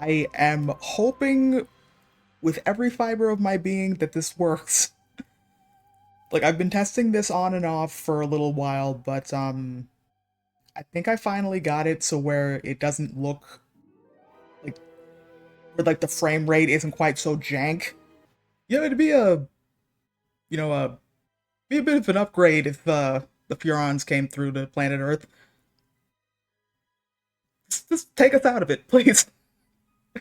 I am hoping with every fiber of my being that this works. Like, I've been testing this on and off for a little while, but, I think I finally got it so where it doesn't look like, where, like, the frame rate isn't quite so jank. It'd be be a bit of an upgrade if, the Furons came through to planet Earth. Just take us out of it, please.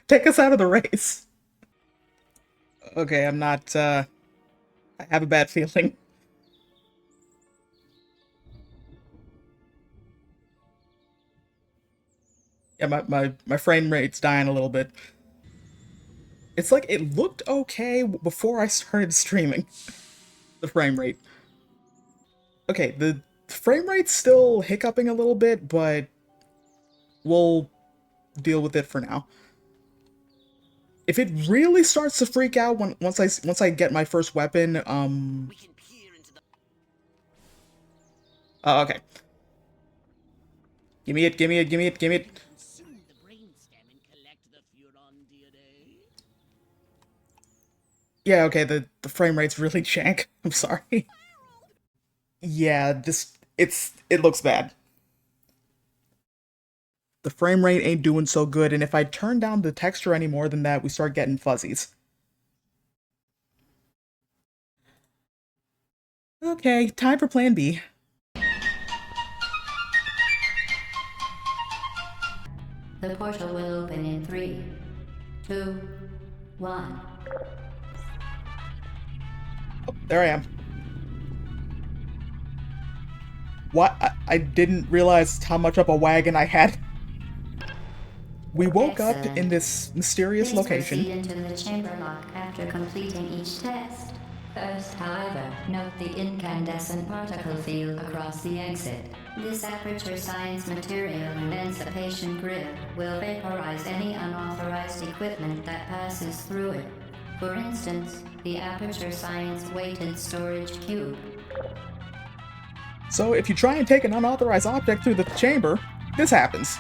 Take us out of the race. Okay, I'm not, I have a bad feeling. Yeah, my frame rate's dying a little bit. It's like it looked okay before I started streaming. The frame rate. Okay, the frame rate's still hiccuping a little bit, but we'll deal with it for now. If it really starts to freak out once I get my first weapon, okay. Give me it, give me it, give me it, give me it. Yeah, okay, the frame rate's really jank. I'm sorry. Yeah, it looks bad. The frame rate ain't doing so good, and if I turn down the texture any more than that, we start getting fuzzies. Okay, time for plan B. The portal will open in 3, 2, 1. Oh, there I am. What? I didn't realize how much of a wagon I had. We woke up in this mysterious location. Proceed into the chamber lock after completing each test. First, however, note the incandescent particle field across the exit. This aperture science material emancipation grid will vaporize any unauthorized equipment that passes through it. For instance, the aperture science weighted storage cube. So if you try and take an unauthorized object through the chamber, this happens.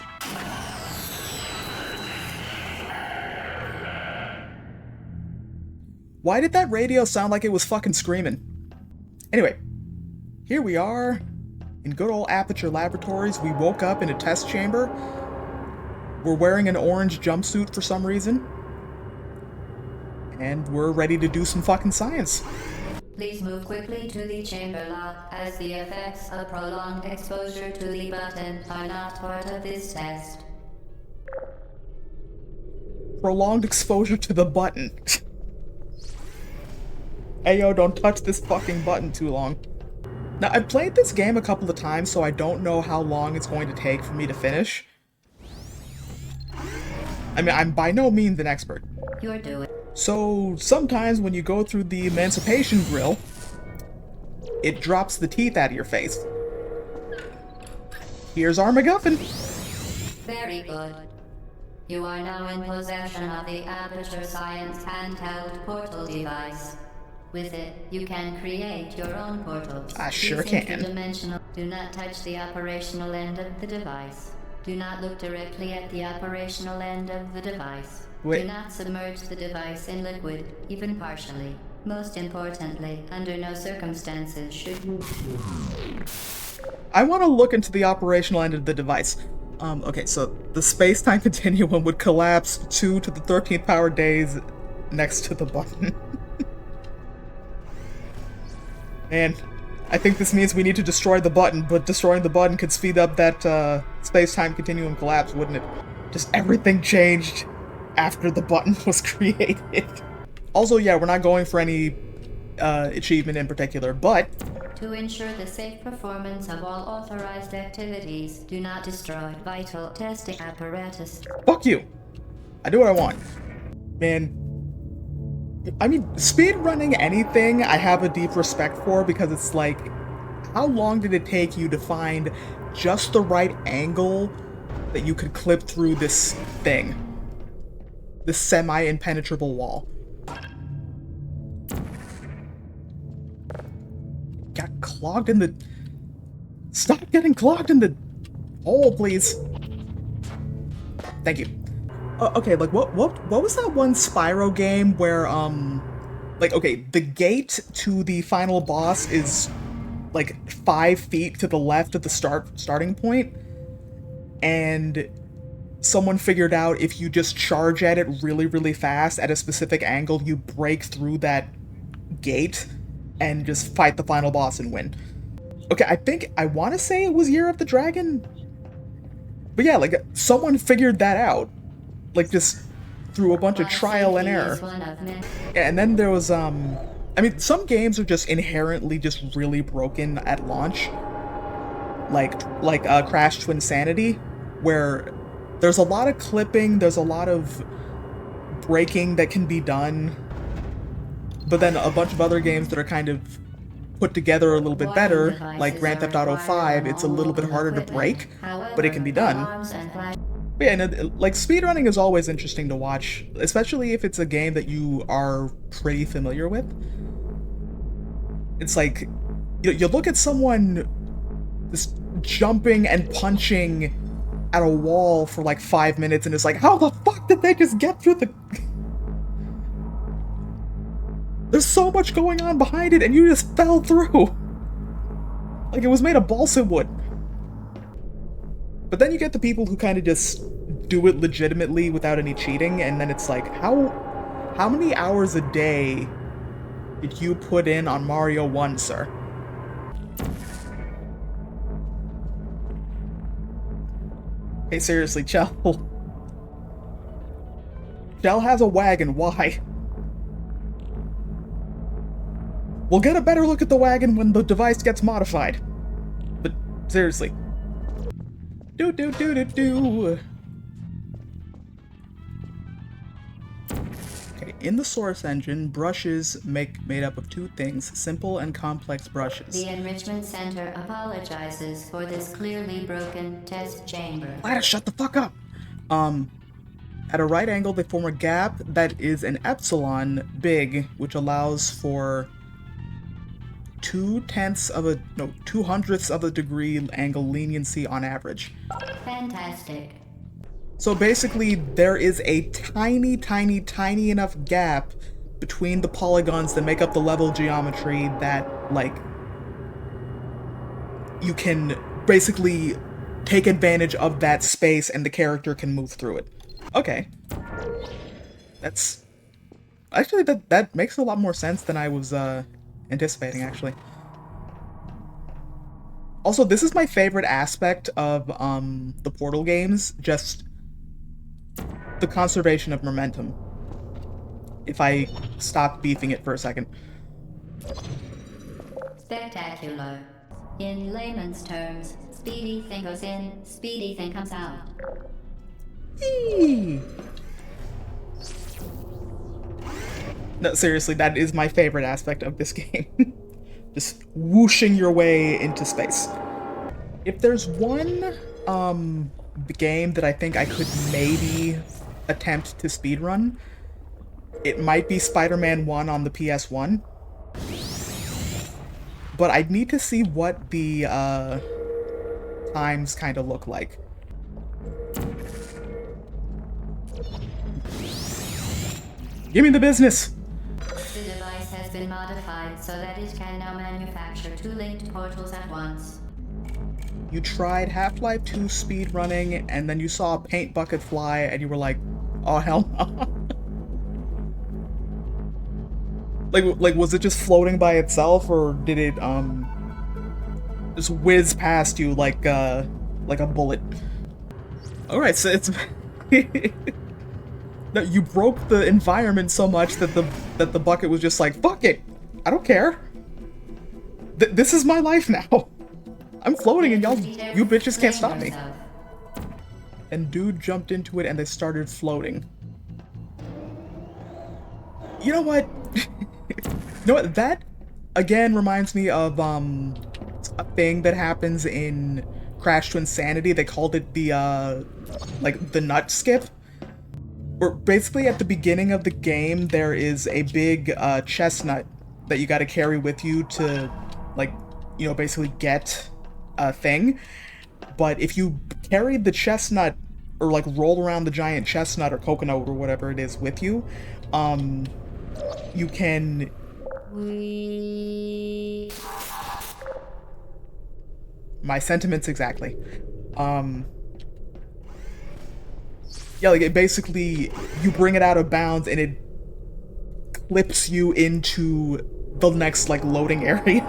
Why did that radio sound like it was fucking screaming? Anyway, here we are, in good old Aperture Laboratories. We woke up in a test chamber. We're wearing an orange jumpsuit for some reason. And we're ready to do some fucking science. Please move quickly to the chamber lock, as the effects of prolonged exposure to the button are not part of this test. Prolonged exposure to the button. Ayo, don't touch this fucking button too long. Now, I've played this game a couple of times, so I don't know how long it's going to take for me to finish. I mean, I'm by no means an expert. You're doing. So, sometimes when you go through the emancipation grill, it drops the teeth out of your face. Here's our MacGuffin. Very good. You are now in possession of the Aperture Science handheld portal device. With it, you can create your own portals. I sure can. Interdimensional. Do not touch the operational end of the device. Do not look directly at the operational end of the device. Wait. Do not submerge the device in liquid, even partially. Most importantly, under no circumstances should you... I want to look into the operational end of the device. Okay, so the space-time continuum would collapse 2 to the 13th power days next to the button. And I think this means we need to destroy the button, but destroying the button could speed up that space-time continuum collapse, wouldn't it? Just everything changed after the button was created. Also, yeah, we're not going for any achievement in particular, but... To ensure the safe performance of all authorized activities, do not destroy vital testing apparatus. Fuck you! I do what I want. Man, I mean, speedrunning anything I have a deep respect for, because it's like, how long did it take you to find just the right angle that you could clip through this thing? This semi-impenetrable wall. Got clogged in the... Stop getting clogged in the hole, please. Thank you. Okay, like what was that one Spyro game where like okay, the gate to the final boss is like 5 feet to the left of the starting point, and someone figured out if you just charge at it really, really fast at a specific angle, you break through that gate and just fight the final boss and win. Okay, I want to say it was Year of the Dragon, but yeah, like someone figured that out, like just through a bunch of While trial and safety is error. one of many. Yeah, and then there was I mean, some games are just inherently just really broken at launch, like Crash Twinsanity, where there's a lot of clipping, there's a lot of breaking that can be done, but then a bunch of other games that are kind of put together a little bit Warning better, like devices Grand are Theft Auto required 5, on it's a all little bit mobile harder to equipment. break, but it can be However, done. alarms and flash. But yeah, and like speedrunning is always interesting to watch, especially if it's a game that you are pretty familiar with. It's like you look at someone just jumping and punching at a wall for like 5 minutes, and it's like, how the fuck did they just get through the? There's so much going on behind it, and you just fell through. Like it was made of balsa wood. But then you get the people who kind of just do it legitimately without any cheating, and then it's like, how many hours a day did you put in on Mario 1, sir? Hey, seriously, Chell. Chell has a wagon, why? We'll get a better look at the wagon when the device gets modified. But seriously. Do do do do do. Okay, in the source engine, brushes made up of two things, simple and complex brushes. The Enrichment Center apologizes for this clearly broken test chamber. Gladys, shut the fuck up! At a right angle, they form a gap that is an epsilon big, which allows for 2/hundredths of a degree angle leniency on average. Fantastic. So basically, there is a tiny, tiny, tiny enough gap between the polygons that make up the level geometry that, like, you can basically take advantage of that space and the character can move through it. Okay. That's... Actually, that makes a lot more sense than I was, anticipating, actually. Also, this is my favorite aspect of, the Portal games, just the conservation of momentum. If I stop beefing it for a second. Spectacular. In layman's terms, speedy thing goes in, speedy thing comes out. Eee. No, seriously, that is my favorite aspect of this game. Just whooshing your way into space. If there's one, game that I think I could maybe attempt to speedrun, it might be Spider-Man 1 on the PS1. But I'd need to see what the, times kind of look like. Give me the business! The device has been modified so that it can now manufacture two linked portals at once. You tried Half-Life 2 speedrunning, and then you saw a paint bucket fly, and you were like, oh hell no. Like, was it just floating by itself, or did it, just whiz past you like a bullet? Alright, so it's... No, you broke the environment so much that the bucket was just like, fuck it! I don't care! This is my life now! I'm floating and you bitches can't stop me. And dude jumped into it and they started floating. You know what? You know what? That, again, reminds me of, a thing that happens in Crash Twinsanity. They called it the, like, the nut skip. Where basically at the beginning of the game, there is a big, chestnut that you gotta carry with you to, like, you know, basically get a thing. But if you carried the chestnut or like roll around the giant chestnut or coconut or whatever it is with you, you can... My sentiments exactly. Yeah, like it basically, you bring it out of bounds and it clips you into the next, like, loading area.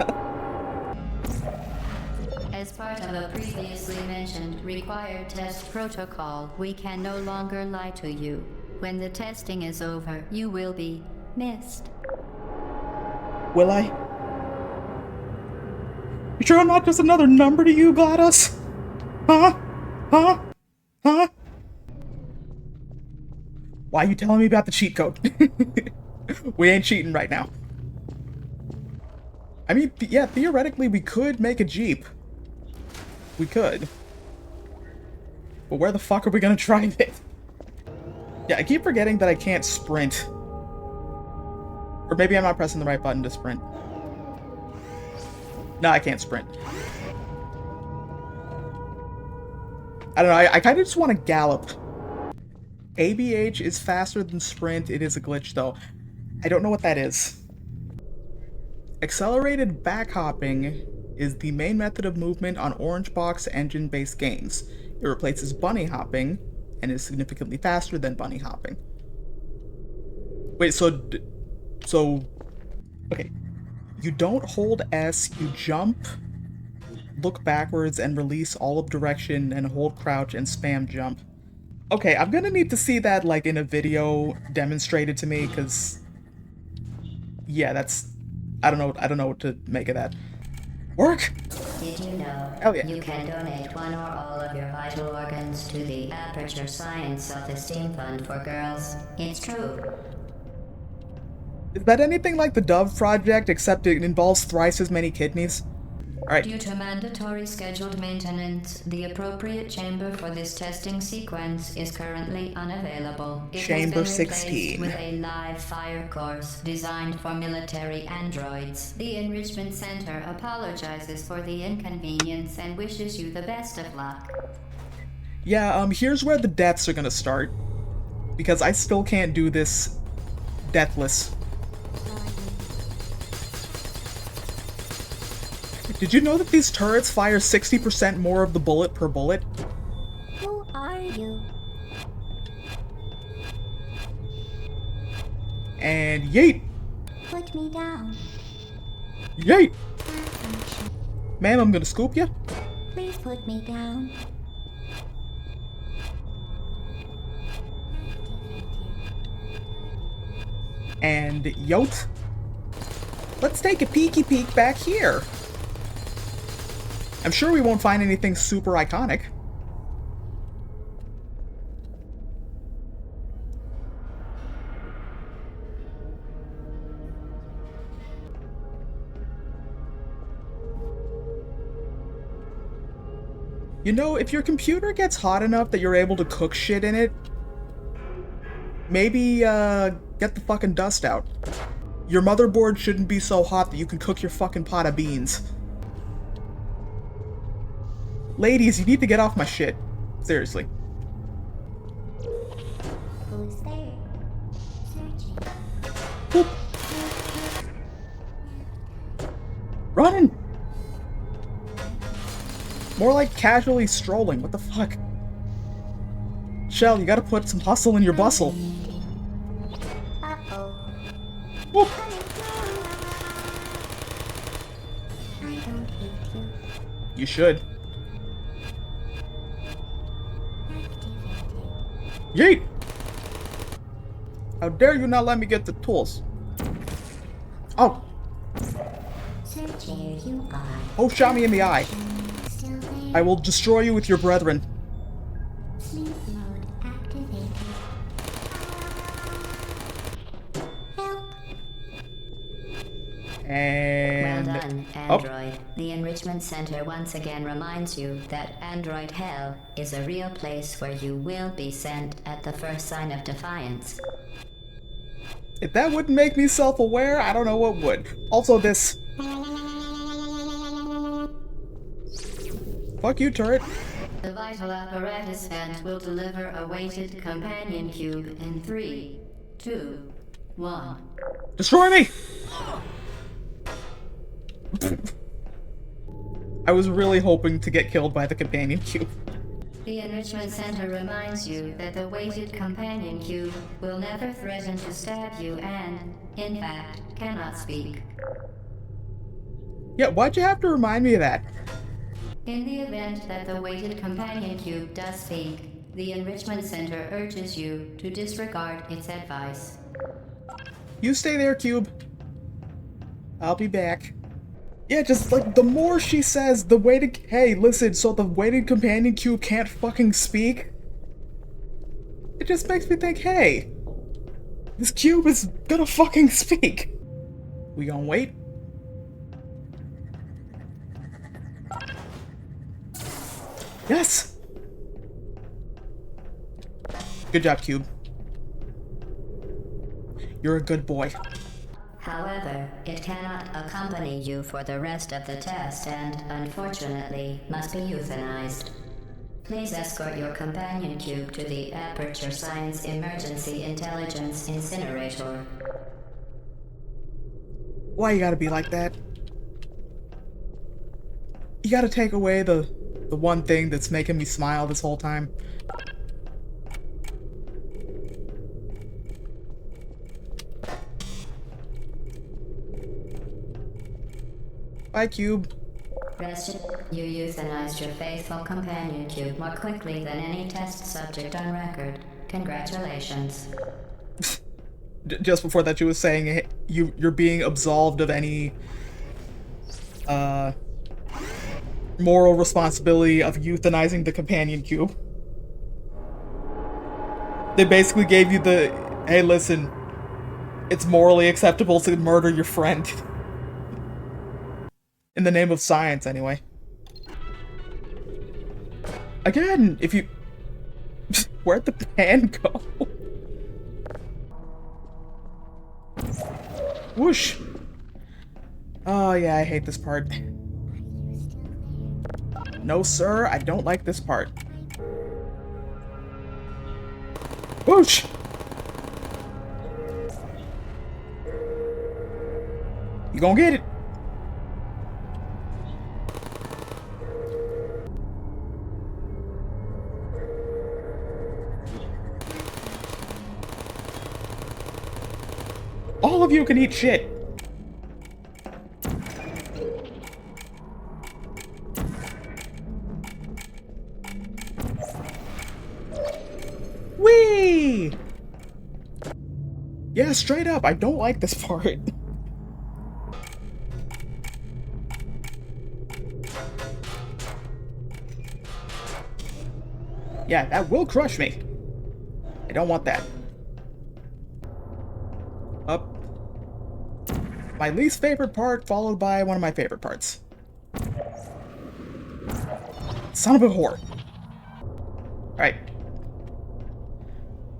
As part of a previously mentioned required test protocol, we can no longer lie to you. When the testing is over, you will be missed. Will I? You sure I'm not just another number to you, GLaDOS? Huh? Huh? Huh? Why are you telling me about the cheat code? We ain't cheating right now. I mean, yeah, theoretically we could make a Jeep. We could. But where the fuck are we gonna drive it? Yeah, I keep forgetting that I can't sprint. Or maybe I'm not pressing the right button to sprint. No, I can't sprint. I don't know, I kind of just want to gallop. ABH is faster than sprint. It is a glitch, though. I don't know what that is. Accelerated backhopping is the main method of movement on Orange Box engine-based games. It replaces bunny hopping and is significantly faster than bunny hopping. Wait, so, okay. You don't hold S, you jump, look backwards, and release all of direction, and hold crouch and spam jump. Okay, I'm gonna need to see that, like, in a video demonstrated to me, because... Yeah, that's... I don't know what to make of that. Work? Did you know Hell yeah. you can donate one or all of your vital organs to the Aperture Science Self-Esteem Fund for Girls? It's true. Is that anything like the Dove Project, except it involves thrice as many kidneys? Alright. Due to mandatory scheduled maintenance, the appropriate chamber for this testing sequence is currently unavailable. It Chamber has been replaced 16. with a live fire course designed for military androids. The Enrichment Center apologizes for the inconvenience and wishes you the best of luck. Yeah, here's where the deaths are gonna start. Because I still can't do this deathless. Did you know that these turrets fire 60% more of the bullet per bullet? Who are you? And yeet! Put me down. Yeet! Ma'am, I'm gonna scoop you. Please put me down. And yote. Let's take a peeky peek back here. I'm sure we won't find anything super iconic. You know, if your computer gets hot enough that you're able to cook shit in it, maybe, get the fucking dust out. Your motherboard shouldn't be so hot that you can cook your fucking pot of beans. Ladies, you need to get off my shit. Seriously. Who's there? Searching. Boop. Running! More like casually strolling, what the fuck? Shell, you gotta put some hustle in your bustle. Uh-oh. Whoop. I don't hate you. You should. Yeet! How dare you not let me get the tools? Oh! So there you are. Oh, shot me in the eye. Still there? I will destroy you with your brethren. Sleep mode activated. Help. And... Well done, Android. The Enrichment Center once again reminds you that Android Hell is a real place where you will be sent at the first sign of defiance. If that wouldn't make me self-aware, I don't know what would. Also this... Fuck you, turret. The vital apparatus vent will deliver a weighted companion cube in 3, 2, 1. Destroy me! I was really hoping to get killed by the companion cube. The Enrichment Center reminds you that the weighted companion cube will never threaten to stab you and, in fact, cannot speak. Yeah, why'd you have to remind me of that? In the event that the weighted companion cube does speak, the Enrichment Center urges you to disregard its advice. You stay there, Cube. I'll be back. Yeah, just like the more she says, the weighted. Hey, listen, so the weighted companion cube can't fucking speak? It just makes me think, hey, this cube is gonna fucking speak. We gonna wait? Yes! Good job, Cube. You're a good boy. However, it cannot accompany you for the rest of the test and, unfortunately, must be euthanized. Please escort your companion cube to the Aperture Science Emergency Intelligence Incinerator. Why you gotta be like that? You gotta take away the one thing that's making me smile this whole time. Bye, Cube. Rest, you euthanized your faithful companion cube more quickly than any test subject on record. Congratulations. Just before that, you was saying you're being absolved of any moral responsibility of euthanizing the companion cube. They basically gave you the, hey, listen, it's morally acceptable to murder your friend. In the name of science, anyway. Again, if you... Where'd the pan go? Whoosh! Oh, yeah, I hate this part. No, sir, I don't like this part. Whoosh! You gonna get it? All of you can eat shit. Whee! Yeah, straight up, I don't like this part. Yeah, that will crush me. I don't want that. Up. My least favorite part, followed by one of my favorite parts. Son of a whore. Alright.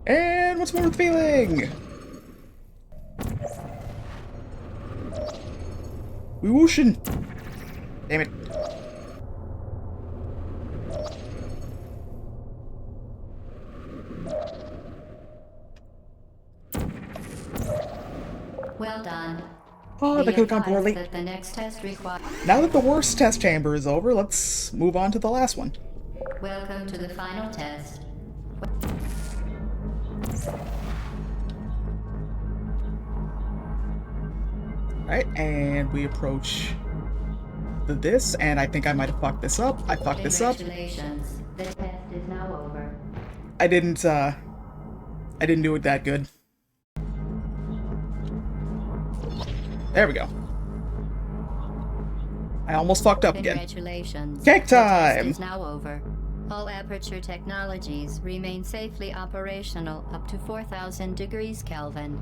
And what's more with feeling? We whooshin'. Damn it. Well done. Oh, that could have gone poorly. That the next test requires. Now that the worst test chamber is over, let's move on to the last one. Welcome to the final test. Alright, and we approach this, and I think I might have fucked this up. I fucked this up. Congratulations. The test is now over. I didn't do it that good. There we go. I almost fucked up again. Congratulations. Cake The test time! is now over. All Aperture technologies remain safely operational up to 4,000 degrees Kelvin.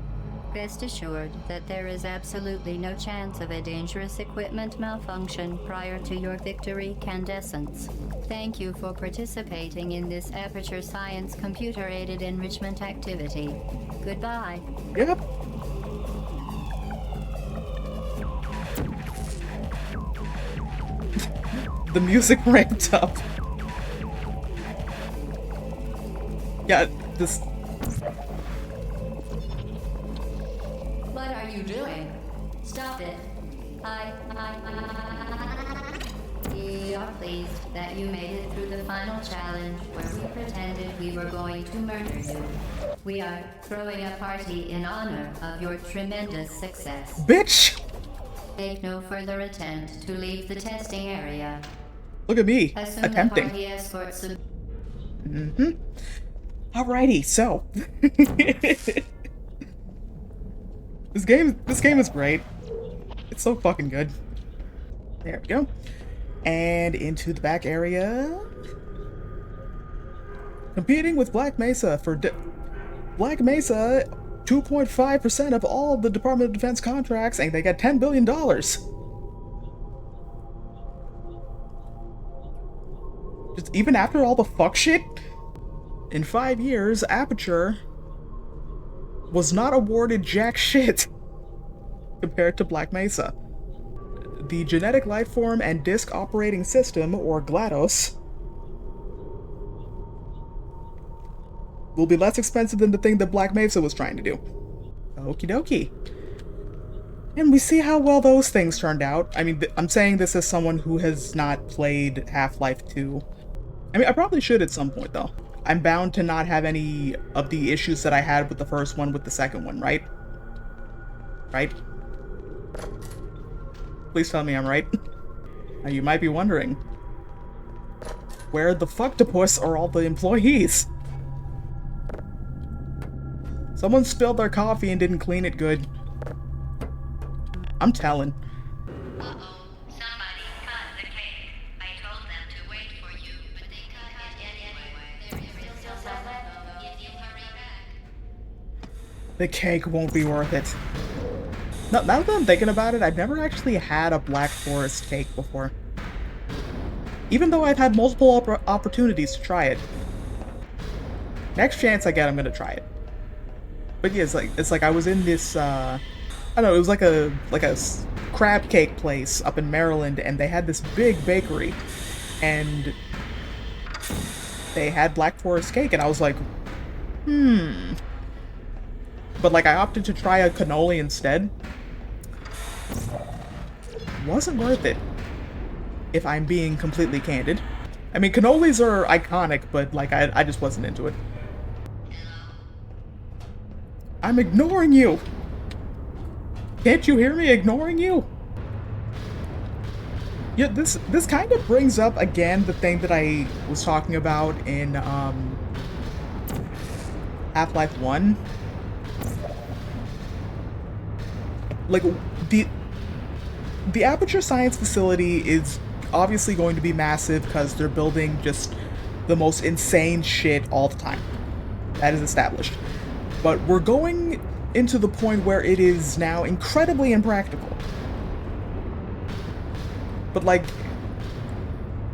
Rest assured that there is absolutely no chance of a dangerous equipment malfunction prior to your victory candescence. Thank you for participating in this Aperture Science computer-aided enrichment activity. Goodbye. Yep. The music ramped up. Yeah, this. What are you doing? Stop it. We are pleased that you made it through the final challenge where we pretended we were going to murder you. We are throwing a party in honor of your tremendous success. Bitch! Make no further attempt to leave the testing area. Look at me, Assume the attempting. party escorts. Alrighty, so. This game is great. It's so fucking good. There we go. And into the back area. Competing with Black Mesa for Black Mesa, 2.5% of all the Department of Defense contracts, and they got $10 billion. Just even after all the fuck shit, in 5 years, Aperture was not awarded jack shit compared to Black Mesa. The Genetic Lifeform and Disk Operating System, or GLaDOS, will be less expensive than the thing that Black Mesa was trying to do. Okie dokie. And we see how well those things turned out. I mean, I'm saying this as someone who has not played Half-Life 2. I mean, I probably should at some point, though. I'm bound to not have any of the issues that I had with the first one with the second one, right? Right? Please tell me I'm right. Now, you might be wondering, where the fucktopus are all the employees? Someone spilled their coffee and didn't clean it good. I'm telling. Uh-oh, somebody cut the cake. I told them to wait for you, but they cut it anyway. There is still some left if you hurry back. The cake won't be worth it. Now that I'm thinking about it, I've never actually had a Black Forest cake before. Even though I've had multiple opportunities to try it. Next chance I get, I'm gonna try it. But yeah, it's like I was in this, I don't know, it was like a crab cake place up in Maryland, and they had this big bakery, and they had Black Forest cake, and I was like, But like I opted to try a cannoli instead. Wasn't worth it, if I'm being completely candid. I mean, cannolis are iconic, but like I just wasn't into it. I'm ignoring you! Can't you hear me ignoring you? Yeah, this kind of brings up, again, the thing that I was talking about in, Half-Life 1. Like, the Aperture Science Facility is obviously going to be massive because they're building just the most insane shit all the time. That is established. But we're going into the point where it is now incredibly impractical. But like,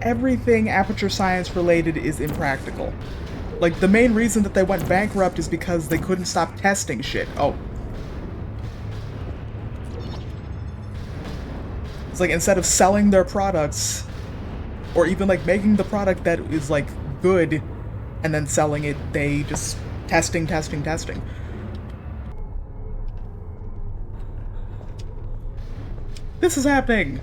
everything Aperture Science related is impractical. Like, the main reason that they went bankrupt is because they couldn't stop testing shit. Oh. It's like, instead of selling their products, or even like making the product that is like good, and then selling it, they just testing. This is happening!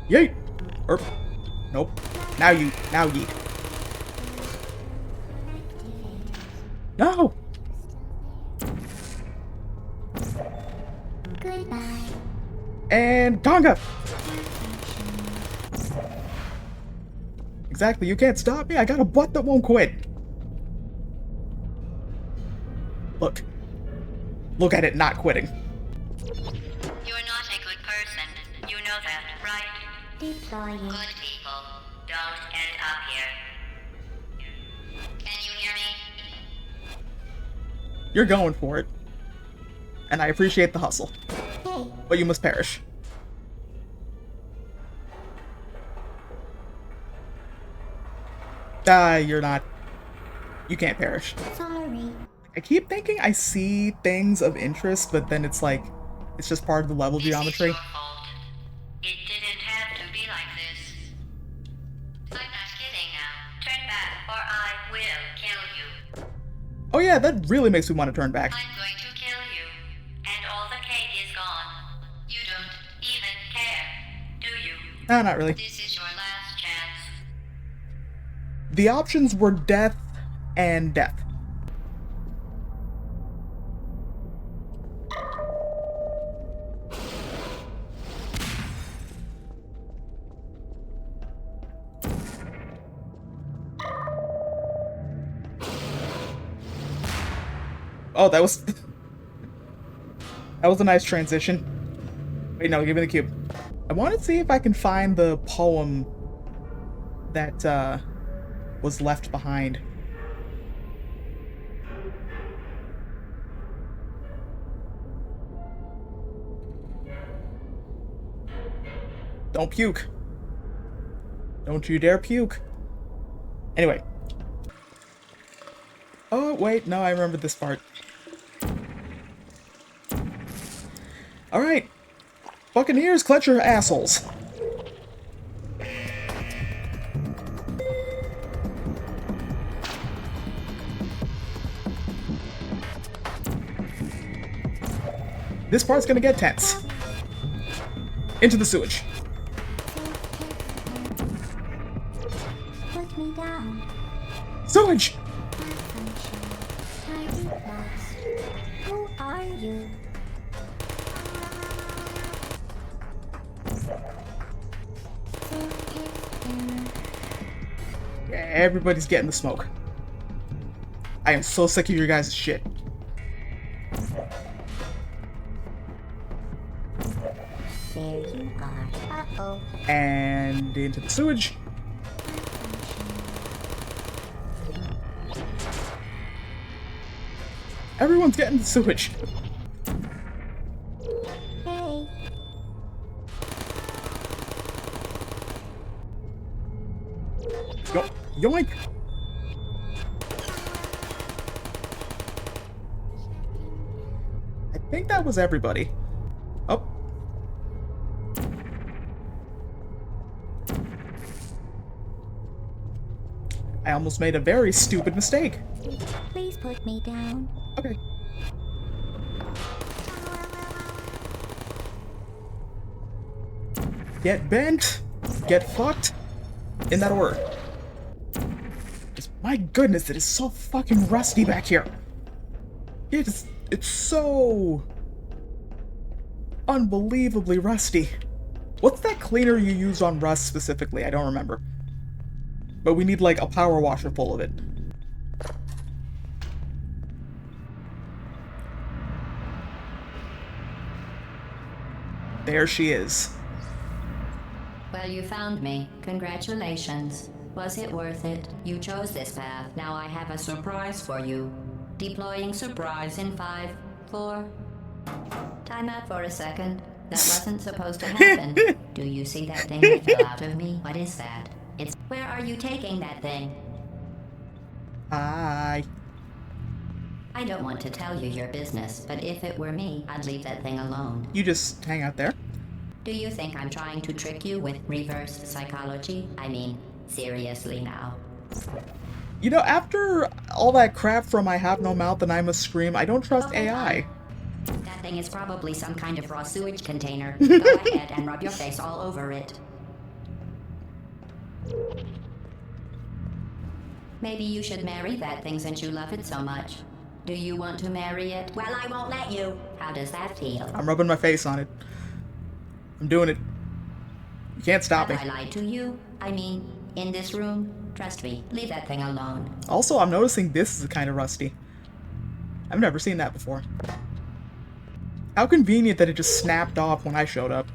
Yeet! Or, nope. Now yeet. No! Goodbye. And Tonga! Exactly, you can't stop me, I got a butt that won't quit! Look. Look at it not quitting. You're not a good person. You know that, right? Deploying. Good people don't end up here. Can you hear me? You're going for it. And I appreciate the hustle. Hey, But you must perish. You're not. You can't perish. sorry. I keep thinking I see things of interest, but then it's like, it's just part of the level This is your geometry. fault. It didn't have to be like this. I'm not kidding now. Turn back, or I will kill you. Oh yeah, that really makes me want to turn back. I'm going to kill you, and all the cake is gone. You don't even care, do you? No, not really. This is your last chance. The options were death and death. Oh, that was that was a nice transition. Wait, no, give me the cube. I want to see if I can find the poem that was left behind. Don't puke. Don't you dare puke. Anyway. Oh, wait, no, I remember this part. Alright. Buccaneers, clutch your assholes. This part's gonna get tense. Into the sewage. Put me down. Sewage! Who are you? Yeah, everybody's getting the smoke. I am so sick of your guys' shit. There you are. Uh-oh. And into the sewage. Everyone's getting the sewage. Hey. Yoink! I think that was everybody. Oh. I almost made a very stupid mistake. Please put me down. Okay. Get bent, get fucked, in that order. My goodness, it is so fucking rusty back here. It's so unbelievably rusty. What's that cleaner you used on rust specifically? I don't remember. But we need like a power washer full of it. There she is. Well, you found me. Congratulations. Was it worth it? You chose this path. Now I have a surprise for you. Deploying surprise in 5, 4. Time out for a second. That wasn't supposed to happen. Do you see that thing that fell out of me? What is that? It's... Where are you taking that thing? Hi. I don't want to tell you your business, but if it were me, I'd leave that thing alone. You just hang out there. Do you think I'm trying to trick you with reverse psychology? I mean, seriously now. You know, after all that crap from I have no mouth and I must scream, I don't trust Okay, AI. fine. That thing is probably some kind of raw sewage container. Go ahead and rub your face all over it. Maybe you should marry that thing since you love it so much. Do you want to marry it? Well, I won't let you. How does that feel? I'm rubbing my face on it. I'm doing it. You can't stop me. Have I lied to you? I mean, in this room? Trust me, leave that thing alone. Also, I'm noticing this is kind of rusty. I've never seen that before. How convenient that it just snapped off when I showed up.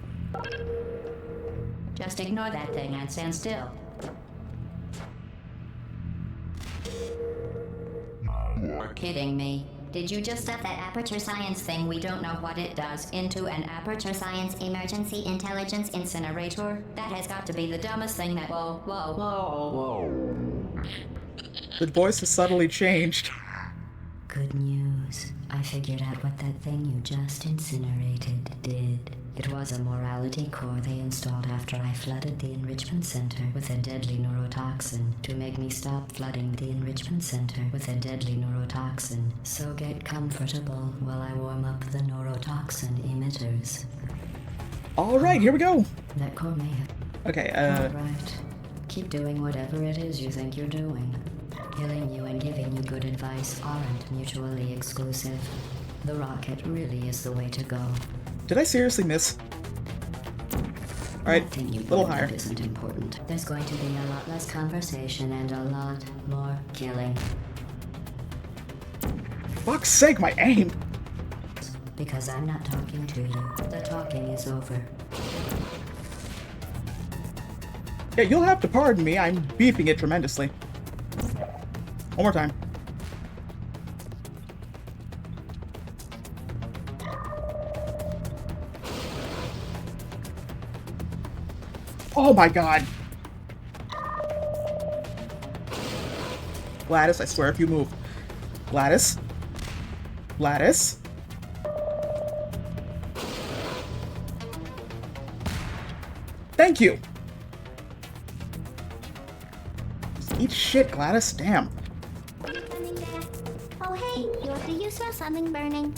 Just ignore that thing and stand still. You're kidding me. Did you just stuff that aperture science thing, we don't know what it does, into an aperture science emergency intelligence incinerator? That has got to be the dumbest thing that... Whoa. The voice has subtly changed. Good news. I figured out what that thing you just incinerated did. It was a morality core they installed after I flooded the enrichment center with a deadly neurotoxin to make me stop flooding the enrichment center with a deadly neurotoxin. So get comfortable while I warm up the neurotoxin emitters. Alright, here we go. That core may have... Okay, Alright. Keep doing whatever it is you think you're doing. Killing you and giving you good advice aren't mutually exclusive. The rocket really is the way to go. did I seriously miss? Alright, a little higher. It isn't important. There's going to be a lot less conversation and a lot more killing. Fuck's sake, my aim! Because I'm not talking to you. The talking is over. Yeah, you'll have to pardon me, I'm beefing it tremendously. One more time. Oh my god! Gladys, I swear if you move. Gladys? Gladys? Thank you! Just eat shit, Gladys. Damn. Oh, hey, do you smell something burning?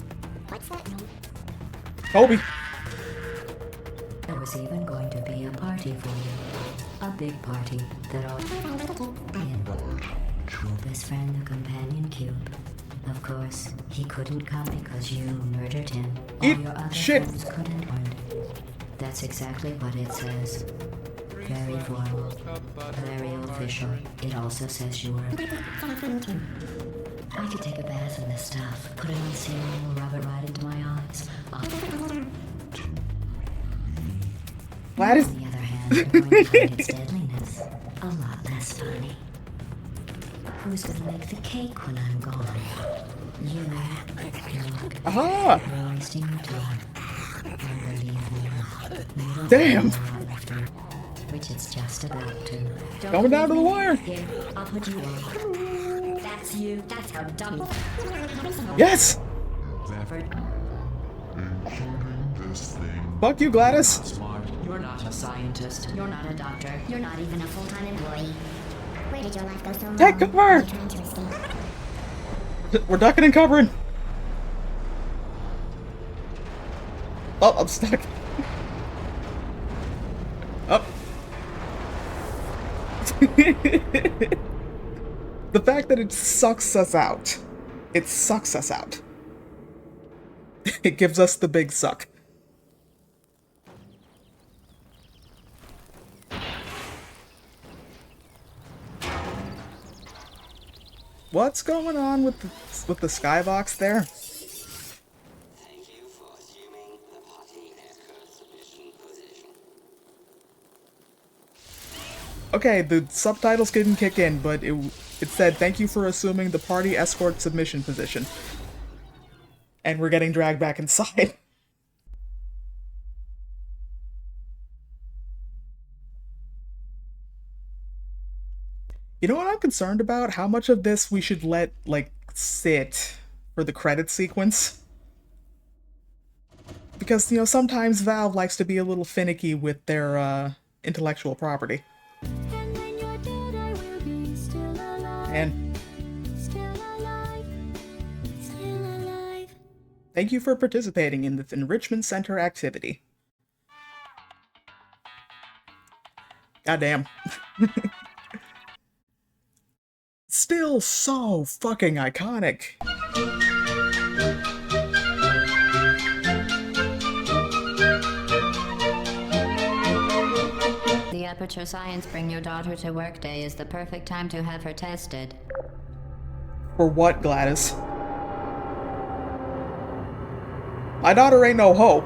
What's that note? Kobe. There was even going to be a party for you. A big party that all your best friend, the companion cube. Of course, he couldn't come because you murdered him. All Eat your other shit. friends couldn't. That's exactly what it says. Very formal. Very official. It also says you were... I could take a bath in this stuff, put it on serum, rub it right into my eyes. Gladys? On the other hand, you're going to find its deadliness a lot less funny. Who's gonna make the cake when I'm gone? You. Look, Aha! you're wasting your time. And believe me, you don't Damn. have a lot left in, which it's just about to. Don't Coming down to the believe me? wire. Here, I'll put you on. That's you. That's how dumb. Yes! Including this thing. Fuck you, Gladys. Smart. You're not a scientist. You're not a doctor. You're not even a full-time employee. Where did your life go so wrong? Take cover! You're trying to escape. We're ducking and covering. Oh, I'm stuck. Oh. The fact that it sucks us out. It sucks us out. It gives us the big suck. What's going on with the skybox there? Thank you for assuming the party escort submission position. Okay, the subtitles didn't kick in, but it said, thank you for assuming the party escort submission position. And we're getting dragged back inside. You know what I'm concerned about? How much of this we should let, like, sit for the credit sequence? Because, you know, sometimes Valve likes to be a little finicky with their, intellectual property. And thank you for participating in this Enrichment Center activity. Goddamn. Still so fucking iconic. The Aperture Science Bring Your Daughter to Work Day is the perfect time to have her tested. For what, Gladys? My daughter ain't no hoe.